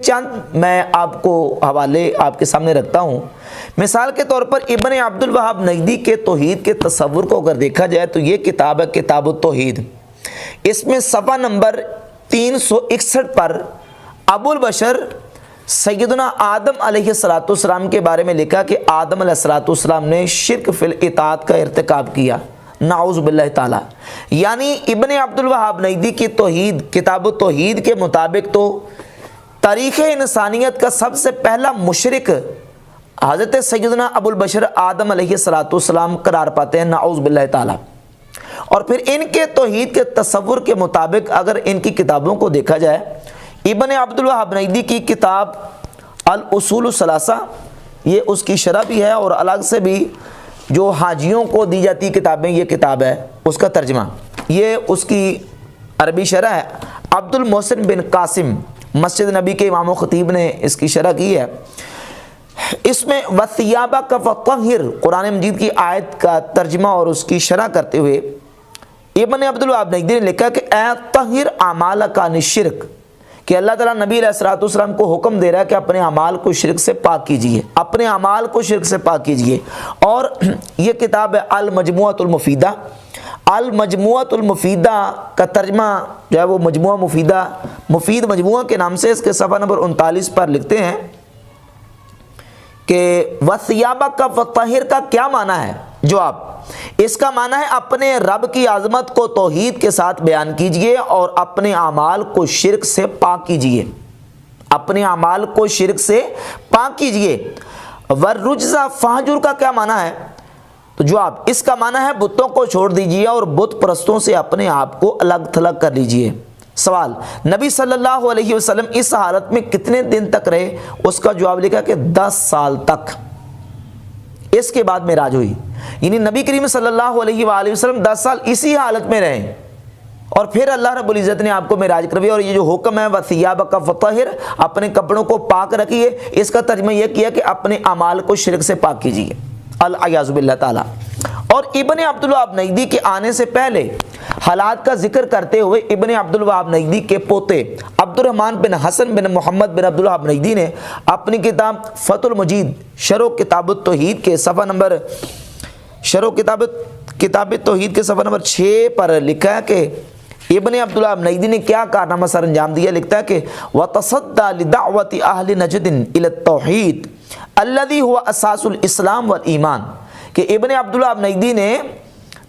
چند میں آپ کو حوالے آپ کے سامنے رکھتا ہوں۔ مثال کے طور پر ابن عبد الوہاب نجدی کے توحید کے تصور کو اگر دیکھا جائے تو یہ کتاب ہے کتاب التوحید۔ اس میں صفحہ نمبر 361 پر ابو البشر سیدنا آدم علیہ السلام کے بارے میں لکھا کہ آدم علیہ السلام نے شرک فی الاطاعت کا ارتکاب کیا، نعوذ باللہ تعالی۔ یعنی ابن عبد الوہاب نجدی کی توحید کتاب التوحید کے مطابق تو تاریخ انسانیت کا سب سے پہلا مشرک حضرت سیدنا ابو البشر آدم علیہ السلام قرار پاتے ہیں، نعوذ باللہ تعالی۔ اور پھر ان کے توحید کے تصور کے مطابق اگر ان کی کتابوں کو دیکھا جائے، ابن عبد الوہاب نجدی کی کتاب الاصول الثلاثہ، یہ اس کی شرح بھی ہے، اور الگ سے بھی جو حاجیوں کو دی جاتی کتابیں، یہ کتاب ہے اس کا ترجمہ، یہ اس کی عربی شرح ہے۔ عبد المحسن بن قاسم مسجد نبی کے امام و خطیب نے اس کی شرح کی ہے۔ اس میں وَثِيَابَكَ فَطَهِّرْ قرآن مجید کی آیت کا ترجمہ اور اس کی شرح کرتے ہوئے ابن عبد الوہاب نجدی نے لکھا کہ اے طہر اعمالک عن الشرک، کہ اللہ تعالیٰ نبی علیہ السلام کو حکم دے رہا ہے کہ اپنے اعمال کو شرک سے پاک کیجئے، اپنے اعمال کو شرک سے پاک کیجئے۔ اور یہ کتاب ہے المجموعۃ المفیدہ۔ المجموعۃ المفیدہ کا ترجمہ جو ہے وہ مجموعہ مفیدہ، مفید مجموعہ کے نام سے، اس کے صفحہ نمبر 39 پر لکھتے ہیں کہ وَثِيَابَكَ فَطَهِّرْ کا کیا معنی ہے؟ جواب، اس کا معنی ہے اپنے رب کی عظمت کو توحید کے ساتھ بیان کیجئے اور اپنے اعمال کو شرک سے پاک کیجئے، اپنے اعمال کو شرک سے پاک کیجئے۔ وَالرُّجْزَ فَاهْجُرْ کا کیا معنی ہے؟ تو جواب، اس کا معنی ہے بتوں کو چھوڑ دیجئے اور بت پرستوں سے اپنے آپ کو الگ تھلگ کر لیجئے۔ سوال، نبی صلی اللہ علیہ وسلم اس حالت میں کتنے دن تک رہے؟ اس کا جواب لکھا کہ 10 سال تک، اس کے بعد معراج ہوئی۔ یعنی نبی کریم صلی اللہ علیہ وآلہ وسلم 10 سال اسی حالت میں رہے، اور پھر اللہ رب العزت نے آپ کو معراج کرویا۔ اور یہ جو حکم ہے وَثِيَابَكَ فَطَهِّرْ، اپنے کپڑوں کو پاک رکھیے، اس کا ترجمہ یہ کیا کہ اپنے اعمال کو شرک سے پاک کیجیے، العیاذ باللہ تعالی۔ اور ابن عبد الوہاب نجدی کے آنے سے پہلے حالات کا ذکر کرتے ہوئے ابن عبد الوہاب نجدی کے پوتے عبد الرحمن بن حسن بن محمد بن عبد الوہاب نجدی نے اپنی کتاب فتح المجید شرح کتاب التوحید کے صفحہ نمبر کتاب توحید کے صفحہ نمبر 6 پر لکھا ہے کہ ابن عبد الوہاب نجدی نے کیا کارنامہ سر انجام دیا۔ لکھتا ہے کہ وَتَصَدَّى لِدَعْوَةِ أَهْلِ نَجْدٍ إِلَى التَّوْحِيدِ الَّذِي هُوَ أَسَاسُ الْإِسْلَامِ وَالْإِيمَانِ، کہ ابن عبد الوہاب نجدی نے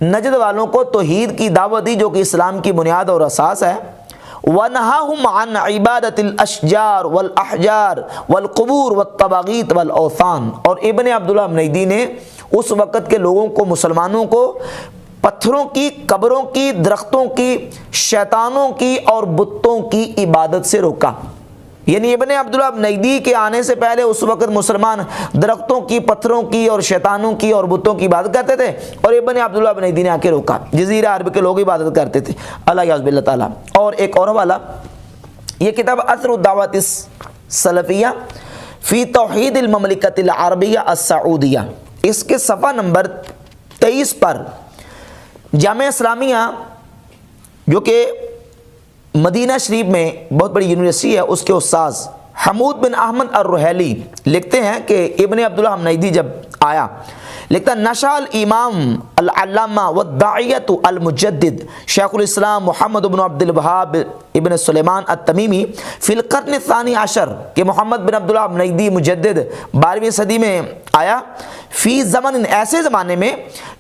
نجد والوں کو توحید کی دعوت دی جو کہ اسلام کی بنیاد اور اساس ہے۔ وَنَهَاهُمْ عَنْ عِبَادَةِ الْأَشْجَارِ وَالْأَحْجَارِ وَالْقُبُورِ وَالطَّوَاغِيطِ وَالْأَوْثَانِ، اور ابن عبد الوہاب نجدی نے اس وقت کے لوگوں کو، مسلمانوں کو، پتھروں کی، قبروں کی، درختوں کی، شیطانوں کی اور بتوں کی عبادت سے روکا۔ یعنی ابن عبد الوہاب نجدی کے آنے سے پہلے اس وقت مسلمان درختوں کی، پتھروں کی اور شیطانوں کی اور بتوں کی عبادت کرتے تھے، اور ابن عبد الوہاب نجدی نے آ کے روکا۔ جزیرہ عرب کے لوگ عبادت کرتے تھے، العیاذ باللہ تعالی۔ اور ایک اور حوالہ، یہ کتاب اثر الدعوۃ السلفیہ فی توحید المملکۃ العربیہ السعودیہ، اس کے صفحہ نمبر 23 پر جامعہ اسلامیہ جو کہ مدینہ شریف میں بہت بڑی یونیورسٹی ہے، اس کے استاذ حمود بن احمد الرحیلی لکھتے ہیں کہ ابن عبد الوہاب نجدی جب آیا، لکھتا نشأ الامام العلامہ والداعیۃ المجدد شیخ الاسلام محمد بن عبد الوہاب ابن سلیمان التمیمی فی القرن الثانی عشر، کہ محمد بن عبد الوہاب نجدی مجدد 12ویں صدی میں آیا، فی زمن، ایسے زمانے میں،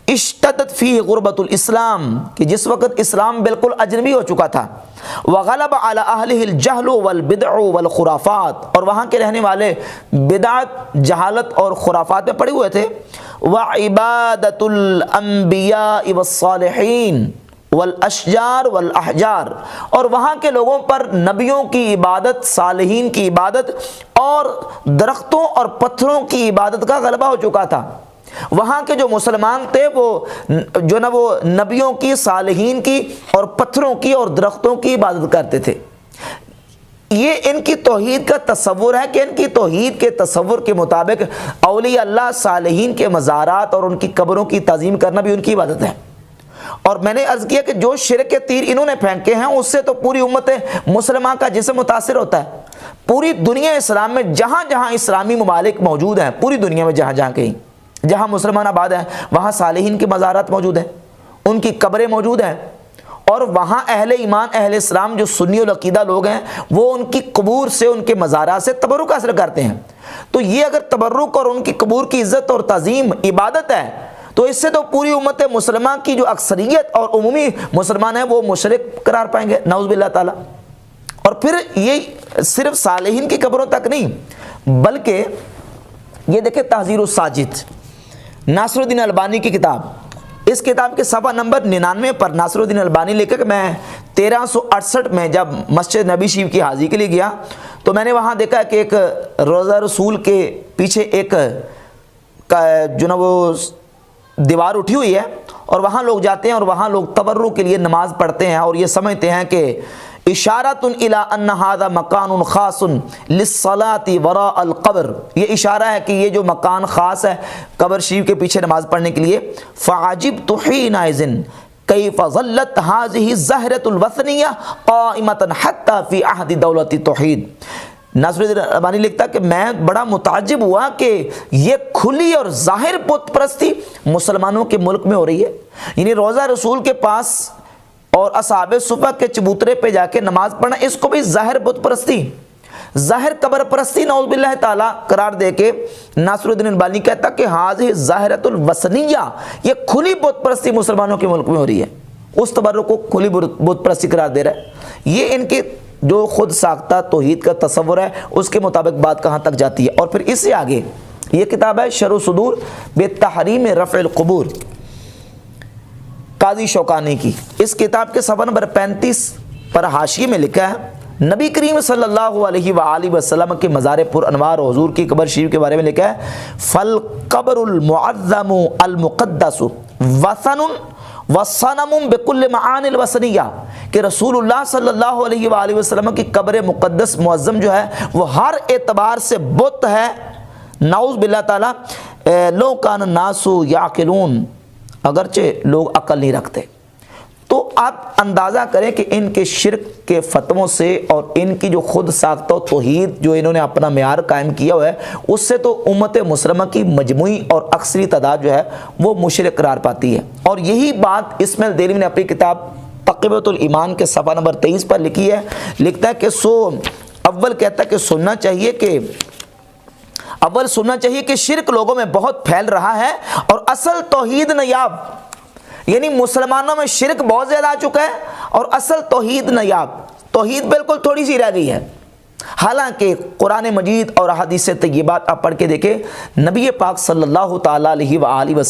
اشتدت فیہ غربت الاسلام، کہ جس وقت اسلام بالکل اجنبی ہو چکا تھا، وغلب علی اہلہ الجہل والبدع والخرافات، اور وہاں کے رہنے والے بدعت، جہالت اور خرافات میں پڑے ہوئے تھے، وعبادت الانبیاء والصالحین والاشجار والاحجار، اور وہاں کے لوگوں پر نبیوں کی عبادت، صالحین کی عبادت اور درختوں اور پتھروں کی عبادت کا غلبہ ہو چکا تھا۔ وہاں کے جو مسلمان تھے وہ نبیوں کی، صالحین کی اور پتھروں کی اور درختوں کی عبادت کرتے تھے۔ یہ ان کی توحید کا تصور ہے کہ ان کی توحید کے تصور کے مطابق اولیاء اللہ، صالحین کے مزارات اور ان کی قبروں کی تعظیم کرنا بھی ان کی عبادت ہے۔ اور میں نے عرض کیا کہ جو شرک کے تیر انہوں نے پھینکے ہیں اس سے تو پوری امت مسلمہ کا جسم متاثر ہوتا ہے، پوری دنیا اسلام میں جہاں جہاں اسلامی ممالک موجود ہیں، پوری دنیا میں جہاں جہاں کہیں جہاں مسلمان آباد ہیں وہاں صالحین کے مزارات موجود ہیں، ان کی قبریں موجود ہیں، اور وہاں اہل ایمان اہل اسلام جو سنی العقیدہ لوگ ہیں وہ ان کی قبور سے ان کے مزارات سے تبرک حاصل کرتے ہیں۔ تو یہ اگر تبرک اور ان کی قبور کی عزت اور تعظیم عبادت ہے تو اس سے تو پوری امت مسلمہ کی جو اکثریت اور عمومی مسلمان ہیں وہ مشرک قرار پائیں گے، نعوذ باللہ تعالی۔ اور پھر یہ صرف صالحین کی قبروں تک نہیں، بلکہ یہ دیکھیں تحذیر الساجد، ناصر الدین البانی کی کتاب، اس کتاب کے صفحہ نمبر 99 پر ناصر الدین البانی لے کر میں 1368 میں جب مسجد نبی شریف کی حاضری کے لیے گیا تو میں نے وہاں دیکھا کہ ایک روضہ رسول کے پیچھے ایک جو نا وہ دیوار اٹھی ہوئی ہے، اور وہاں لوگ جاتے ہیں اور وہاں لوگ تبرک کے لیے نماز پڑھتے ہیں، اور یہ سمجھتے ہیں کہ اشارۃ الی ان ھذا مکان خاص للصلاۃ وراء القبر، یہ اشارہ ہے کہ یہ جو مکان خاص ہے قبر شریف کے پیچھے نماز پڑھنے کے لیے۔ فعجبت حینئذ کیف ظلت هذه الزہرۃ الوثنیہ قائمۃ حتی فی عہد دولت التوحید۔ ناصر الدین البانی لکھتا کہ میں بڑا متعجب ہوا کہ یہ کھلی اور ظاہر بت پرستی مسلمانوں کے ملک میں ہو رہی ہے، یعنی روضہ رسول کے پاس اور اصحاب صفہ کے چبوترے پہ جا کے نماز پڑھنا، اس کو بھی ظاہر بت پرستی، ظاہر قبر پرستی نعوذ باللہ تعالی قرار دے کے ناصر الدین البانی کہتا کہ ہذہ ظاہرۃ الوثنیہ، یہ کھلی بت پرستی مسلمانوں کے ملک میں ہو رہی ہے، اس تبرک کو کھلی بت پرستی قرار دے رہا ہے۔ یہ ان کے جو خود ساختہ توحید کا تصور ہے اس کے مطابق بات کہاں تک جاتی ہے۔ اور پھر اس سے آگے یہ کتاب ہے شرح صدور بتحریم رفع القبور، قاضی شوکانی کی، اس کتاب کے صفحہ نمبر 35 پر حاشیے میں لکھا ہے نبی کریم صلی اللہ علیہ وآلہ وسلم کے مزار پر انوار حضور کی قبر شریف کے بارے میں لکھا ہے فالقبر المعظم المقدس وثن وصنم بكل معانی الوثنیہ، کہ رسول اللہ صلی اللہ علیہ وآلہ وسلم کی قبر مقدس معظم جو ہے وہ ہر اعتبار سے بت ہے، نعوذ باللہ تعالی۔ لو کان الناس یعقلون، اگرچہ لوگ عقل نہیں رکھتے۔ تو آپ اندازہ کریں کہ ان کے شرک کے فتووں سے اور ان کی جو خود ساختہ توحید جو انہوں نے اپنا معیار قائم کیا ہوا ہے اس سے تو امت مسلمہ کی مجموعی اور اکثری تعداد جو ہے وہ مشرک قرار پاتی ہے۔ اور یہی بات اسماعیل دہلوی نے اپنی کتاب تقویۃ الایمان کے صفحہ نمبر 23 پر لکھی ہے، لکھتا ہے کہ اول کہتا ہے کہ سننا چاہیے کہ شرک لوگوں میں بہت پھیل رہا ہے اور اصل توحید نیاب، یعنی مسلمانوں میں شرک بہت زیادہ آ چکا ہے اور اصل توحید نیاب، توحید بالکل تھوڑی سی رہ گئی ہے۔ حالانکہ قرآن مجید اور احادیث طیبات آپ پڑھ کے دیکھیں، نبی پاک صلی اللہ تعالی علیہ وآلہ وسلم